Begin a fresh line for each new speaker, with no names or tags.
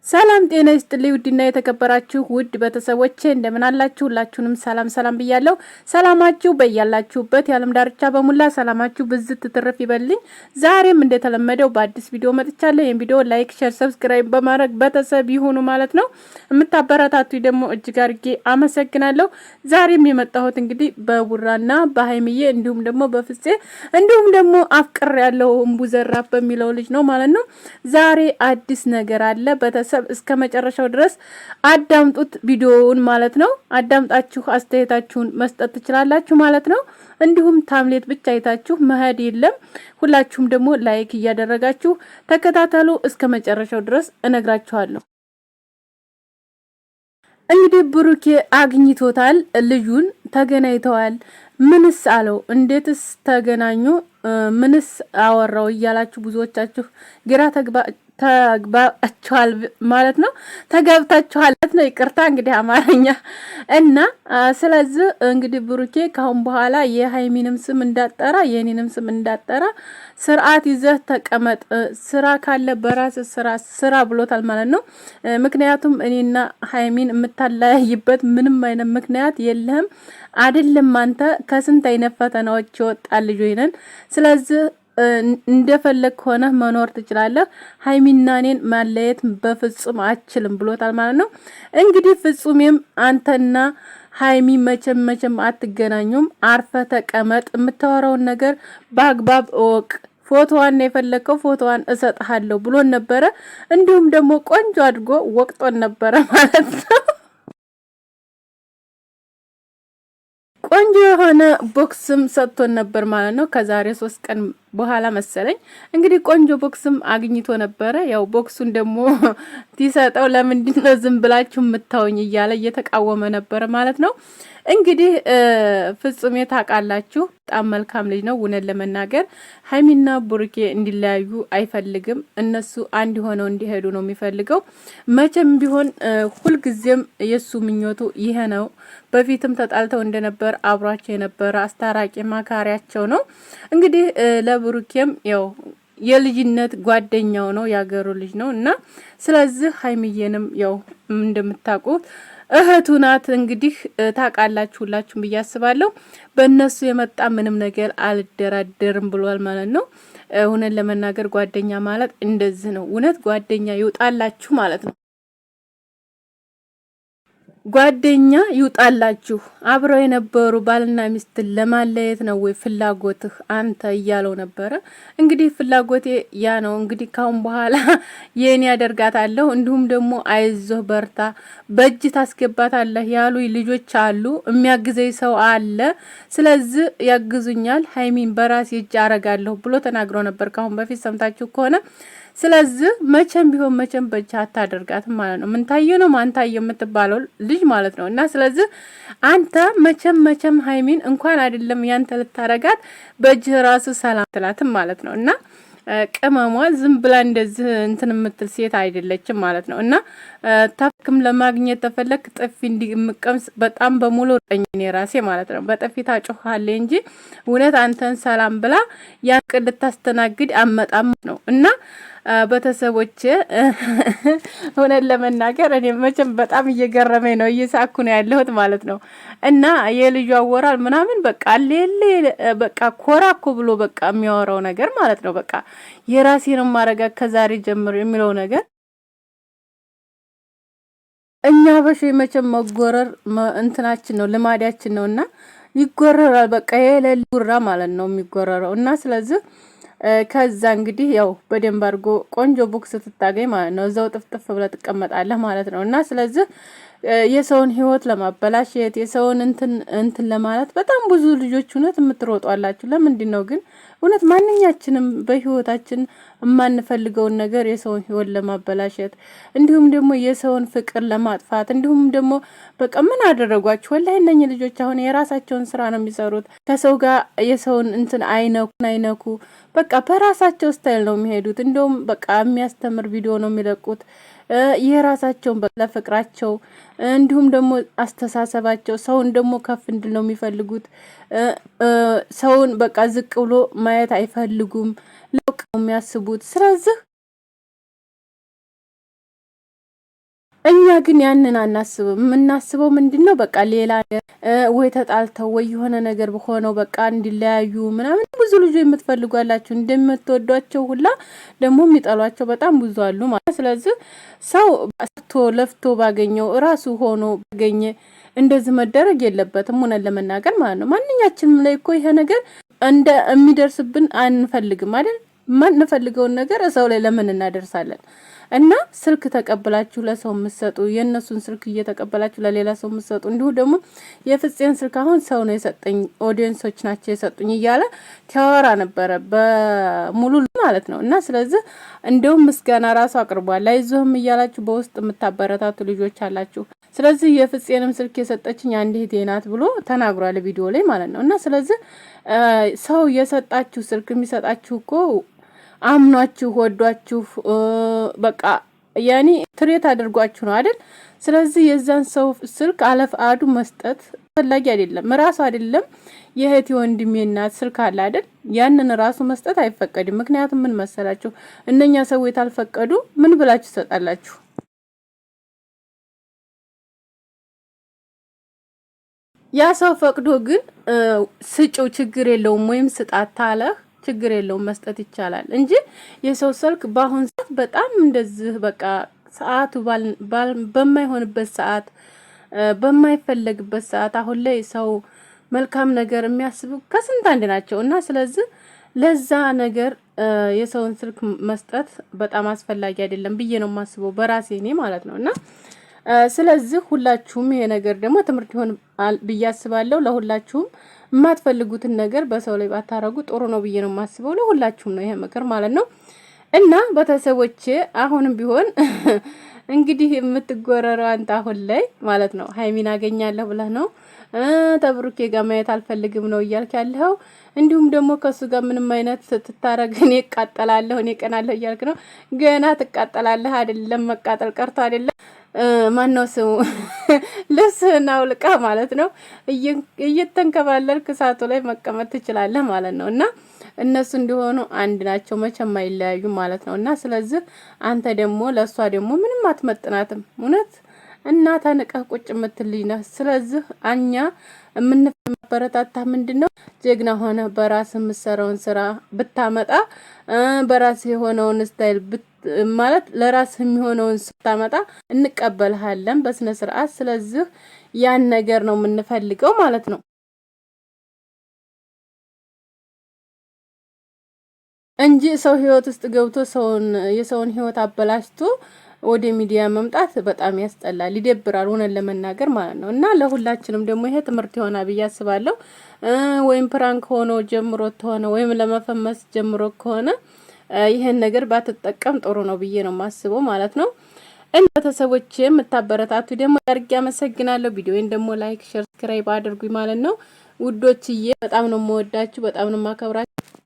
ሰላም ጤና ይስጥልኝ ውድና የተከበራችሁ ውድ ቤተሰቦቼ እንደምን አላችሁ? ሁላችሁንም ሰላም ብያለሁ። ሰላማችሁ በያላችሁበት የዓለም ዳርቻ በሙላ ሰላማችሁ ብዝት ትርፍ ይበልኝ። ዛሬም እንደተለመደው በአዲስ ቪዲዮ መጥቻለሁ። ይሄን ቪዲዮ ላይክ፣ ሼር፣ ሰብስክራይብ በማድረግ ቤተሰብ ይሁኑ ማለት ነው። የምታበረታቱ ደግሞ እጅግ አድርጌ አመሰግናለሁ። ዛሬም የመጣሁት እንግዲህ በቡራና በሀይሚዬ እንዲሁም ደግሞ በፍፄ እንዲሁም ደግሞ አፍቅር ያለው እምቡዘራፍ በሚለው ልጅ ነው ማለት ነው። ዛሬ አዲስ ነገር አለ ቤተሰብ እስከ መጨረሻው ድረስ አዳምጡት ቪዲዮውን ማለት ነው። አዳምጣችሁ አስተያየታችሁን መስጠት ትችላላችሁ ማለት ነው። እንዲሁም ታምሌት ብቻ አይታችሁ መሄድ የለም። ሁላችሁም ደግሞ ላይክ እያደረጋችሁ ተከታተሉ እስከ መጨረሻው ድረስ እነግራችኋለሁ። እንግዲህ ብሩኬ አግኝቶታል፣ ልጁን ተገናኝተዋል። ምንስ አለው? እንዴትስ ተገናኙ? ምንስ አወራው እያላችሁ ብዙዎቻችሁ ግራ ተግባባችኋል ማለት ነው። ተጋብታችኋል ነው። ይቅርታ እንግዲህ አማርኛ እና ስለዚህ እንግዲህ ብሩኬ ካሁን በኋላ የሃይሚንም ስም እንዳጠራ የኔንም ስም እንዳጠራ ስርዓት ይዘህ ተቀመጥ፣ ስራ ካለ በራስ ስራ ብሎታል ማለት ነው። ምክንያቱም እኔና ሃይሚን የምታለያይበት ምንም አይነት ምክንያት የለህም። አይደለም አንተ ከስንት አይነት ፈተናዎች ይወጣል ልጅ ወይነን። ስለዚህ እንደፈለግ ሆነ መኖር ትችላለህ። ሃይሚና እኔን ማለየት በፍጹም አችልም ብሎታል ማለት ነው። እንግዲህ ፍጹምም አንተና ሃይሚ መቼም አትገናኙም፣ አርፈ ተቀመጥ፣ የምታወራውን ነገር በአግባብ እወቅ፣ ፎቶዋን የፈለከው ፎቶዋን እሰጥሃለሁ ብሎን ነበረ። እንዲሁም ደግሞ ቆንጆ አድርጎ ወቅጦን ነበረ ማለት ነው። ቆንጆ የሆነ ቦክስም ሰጥቶን ነበር ማለት ነው። ከዛሬ 3 ቀን በኋላ መሰለኝ እንግዲህ ቆንጆ ቦክስም አግኝቶ ነበረ። ያው ቦክሱን ደግሞ ትሰጠው ለምንድነው ዝም ብላችሁ የምታውኝ እያለ እየተቃወመ ነበር ማለት ነው። እንግዲህ ፍጹም ታውቃላችሁ በጣም መልካም ልጅ ነው። እውነት ለመናገር ሃይሚና ብሩኬ እንዲለያዩ አይፈልግም። እነሱ አንድ ሆነው እንዲሄዱ ነው የሚፈልገው። መቼም ቢሆን ሁልጊዜም የሱ ምኞቱ ይሄ ነው። በፊትም ተጣልተው እንደነበር አብሯቸው የነበረ አስታራቂ ማካሪያቸው ነው። እንግዲህ ለብሩኬም ያው የልጅነት ጓደኛው ነው፣ ያገሩ ልጅ ነው እና ስለዚህ ሃይሚዬንም ያው እንደምታውቁት እህቱ ናት። እንግዲህ ታውቃላችሁ ሁላችሁም ብዬ አስባለሁ። በእነሱ የመጣ ምንም ነገር አልደራደርም ብሏል ማለት ነው። እውነት ለመናገር ጓደኛ ማለት እንደዚህ ነው። እውነት ጓደኛ ይውጣላችሁ ማለት ነው። ጓደኛ ይውጣላችሁ። አብረው የነበሩ ባልና ሚስትን ለማለየት ነው ወይ ፍላጎትህ አንተ እያለው ነበረ። እንግዲህ ፍላጎቴ ያ ነው። እንግዲህ ካሁን በኋላ የኔ ያደርጋታለሁ፣ እንዲሁም ደግሞ አይዞህ በርታ፣ በእጅ ታስገባታለህ ያሉ ልጆች አሉ፣ የሚያግዘኝ ሰው አለ፣ ስለዚህ ያግዙኛል፣ ሃይሚን በራሴ እጅ አረጋለሁ ብሎ ተናግሮ ነበር ካሁን በፊት ሰምታችሁ ከሆነ። ስለዚህ መቼም ቢሆን መቼም በእጅ አታደርጋትም ማለት ነው። ምን ታየ ነው ማንታየ የምትባለው ልጅ ማለት ነው። እና ስለዚህ አንተ መቼም ሃይሚን እንኳን አይደለም ያንተ ልታረጋት በእጅ ራሱ ሰላም ትላትም ማለት ነው። እና ቅመሟ ዝም ብላ እንደዚህ እንትን የምትል ሴት አይደለችም ማለት ነው። እና ታክም ለማግኘት ተፈለክ ጥፊ እንዲምቀምስ በጣም በሙሉ ጠኝ ራሴ ማለት ነው። በጥፊ ታጮሃለህ እንጂ እውነት አንተን ሰላም ብላ ያን ቅል ልታስተናግድ አመጣም ነው። እና ቤተሰቦቼ እውነት ለመናገር እኔ መቼም በጣም እየገረመኝ ነው፣ እየሳኩ ነው ያለሁት ማለት ነው። እና የልጁ አወራል ምናምን በቃ ሌሌ በቃ ኮራኮ ብሎ በቃ የሚያወራው ነገር ማለት ነው። በቃ የራሴን ማረጋ ከዛሬ ጀምሮ የሚለው ነገር እኛ በሽ መቼም መጎረር እንትናችን ነው፣ ልማዳችን ነውና ይጎረራል። በቃ የሌለ ጉራ ማለት ነው የሚጎረረው። እና ስለዚህ ከዛ እንግዲህ ያው በደንብ አድርጎ ቆንጆ ቦክስ ትታገኝ ማለት ነው እዛው ጥፍጥፍ ብለ ትቀመጣለህ ማለት ነው። እና ስለዚህ የሰውን ህይወት ለማበላሸት የሰውን እንትን ለማለት በጣም ብዙ ልጆች እውነት የምትሮጡ አላችሁ። ለምንድን ነው ግን እውነት ማንኛችንም በህይወታችን የማንፈልገውን ነገር የሰውን ህይወት ለማበላሸት እንዲሁም ደግሞ የሰውን ፍቅር ለማጥፋት እንዲሁም ደግሞ በቃ ምን አደረጓችሁ? ወላሂ እነኚህ ልጆች አሁን የራሳቸውን ስራ ነው የሚሰሩት። ከሰው ጋር የሰውን እንትን አይነኩ በቃ በራሳቸው ስታይል ነው የሚሄዱት። እንደውም በቃ የሚያስተምር ቪዲዮ ነው የሚለቁት። የራሳቸውን ለፍቅራቸው እንዲሁም ደግሞ አስተሳሰባቸው ሰውን ደግሞ ከፍ እንድል ነው የሚፈልጉት። ሰውን በቃ ዝቅ ብሎ ማየት አይፈልጉም። ለውቅ ነው የሚያስቡት። ስለዚህ እኛ ግን ያንን አናስብም። የምናስበው ምንድነው በቃ ሌላ ወይ ተጣልተው ወይ የሆነ ነገር ሆነው በቃ እንዲለያዩ ምናምን ብዙ ልጆች የምትፈልጓላችሁ እንደምትወዷቸው ሁላ ደግሞ የሚጠሏቸው በጣም ብዙ አሉ ማለት። ስለዚህ ሰው ለፍቶ ባገኘው ራሱ ሆኖ ባገኘ እንደዚህ መደረግ የለበትም ሆነን ለመናገር ማለት ነው። ማንኛችንም ላይ እኮ ይሄ ነገር እንደ የሚደርስብን አንፈልግም አይደል? ማንፈልገውን ነገር ሰው ላይ ለምን እናደርሳለን? እና ስልክ ተቀበላችሁ ለሰው መስጠቱ የነሱን ስልክ እየተቀበላችሁ ለሌላ ሰው መስጠቱ እንዲሁ ደግሞ የፍፄን ስልክ አሁን ሰው ነው የሰጠኝ ኦዲየንሶች ናቸው የሰጡኝ እያለ ከወራ ነበረ በሙሉ ማለት ነው። እና ስለዚህ እንደውም ምስጋና ራሱ አቅርቧል። አይዞህም እያላችሁ በውስጥ የምታበረታቱ ልጆች አላችሁ። ስለዚህ የፍፄንም ስልክ የሰጠችኝ አንድ እህቴ ናት ብሎ ተናግሯል ቪዲዮ ላይ ማለት ነው። እና ስለዚህ ሰው የሰጣችሁ ስልክ የሚሰጣችሁ እኮ አምኗችሁ ወዷችሁ በቃ ያኔ ትሬት አድርጓችሁ ነው አይደል? ስለዚህ የዛን ሰው ስልክ አለፍ አዱ መስጠት ፈላጊ አይደለም። ራሱ አይደለም የእህቴ ወንድሜ እናት ስልክ አለ አይደል? ያንን ራሱ መስጠት አይፈቀድም። ምክንያቱም ምን መሰላችሁ? እነኛ ሰዎች ታልፈቀዱ ምን ብላችሁ ትሰጣላችሁ? ያ ሰው ፈቅዶ ግን ስጪው ችግር የለውም ወይም ስጣት ታለ ችግር የለውም መስጠት ይቻላል እንጂ የሰው ስልክ በአሁን ሰዓት በጣም እንደዚህ በቃ ሰዓቱ በማይሆንበት ሰዓት በማይፈለግበት ሰዓት አሁን ላይ ሰው መልካም ነገር የሚያስቡ ከስንት አንድ ናቸው። እና ስለዚህ ለዛ ነገር የሰውን ስልክ መስጠት በጣም አስፈላጊ አይደለም ብዬ ነው የማስበው በራሴ እኔ ማለት ነው። እና ስለዚህ ሁላችሁም ይሄ ነገር ደግሞ ትምህርት ይሆን ብዬ አስባለሁ። ለሁላችሁም የማትፈልጉትን ነገር በሰው ላይ ባታረጉ ጥሩ ነው ብዬ ነው የማስበው። ለሁላችሁም ነው ይሄ ምክር ማለት ነው። እና ቤተሰቦቼ አሁንም ቢሆን እንግዲህ የምትጎረረው አንተ አሁን ላይ ማለት ነው ሀይሚን አገኛለሁ ብለህ ነው ተብሩኬ ጋር ማየት አልፈልግም ነው እያልክ ያለው። እንዲሁም ደግሞ ከሱ ጋር ምንም አይነት ስትታረግ እኔ እቃጠላለሁ እኔ ቀናለሁ እያልክ ነው። ገና ትቃጠላለህ አይደለም መቃጠል ቀርቶ አይደለም ማነው ስሙ ልብስህን አውልቃ ማለት ነው እየተንከባለልክ እሳቱ ላይ መቀመጥ ትችላለህ ማለት ነው። እና እነሱ እንዲሆኑ አንድ ናቸው መቼም አይለያዩ ማለት ነው። እና ስለዚህ አንተ ደግሞ ለሷ ደግሞ ምንም አትመጥናትም እውነት እና ተንቀህ ቁጭ የምትልኝ ነህ። ስለዚህ እኛ የምንበረታታ ምንድነው ጀግና ሆነ በራስ የምትሰራውን ስራ ብታመጣ በራስ የሆነውን ስታይል ማለት ለራስ የሚሆነውን ስታመጣ እንቀበልሃለን በስነ ስርዓት። ስለዚህ ያን ነገር ነው የምንፈልገው ማለት ነው እንጂ ሰው ህይወት ውስጥ ገብቶ የሰውን ህይወት አበላሽቶ ወደ ሚዲያ መምጣት በጣም ያስጠላል፣ ይደብራል ሆነን ለመናገር ማለት ነው። እና ለሁላችንም ደግሞ ይሄ ትምህርት ይሆናል ብዬ አስባለሁ። ወይም ፕራንክ ሆኖ ጀምሮት ሆነ ወይም ለመፈመስ ጀምሮ ከሆነ ይሄን ነገር ባትጠቀም ጥሩ ነው ብዬ ነው የማስበው ማለት ነው። እና ቤተሰቦቼ የምታበረታቱ ደግሞ አድርጌ አመሰግናለሁ። ቪዲዮውን ደግሞ ላይክ፣ ሼር፣ ሰብስክራይብ አድርጉኝ ማለት ነው ውዶችዬ። በጣም ነው የምወዳችሁ፣ በጣም ነው የማከብራችሁ።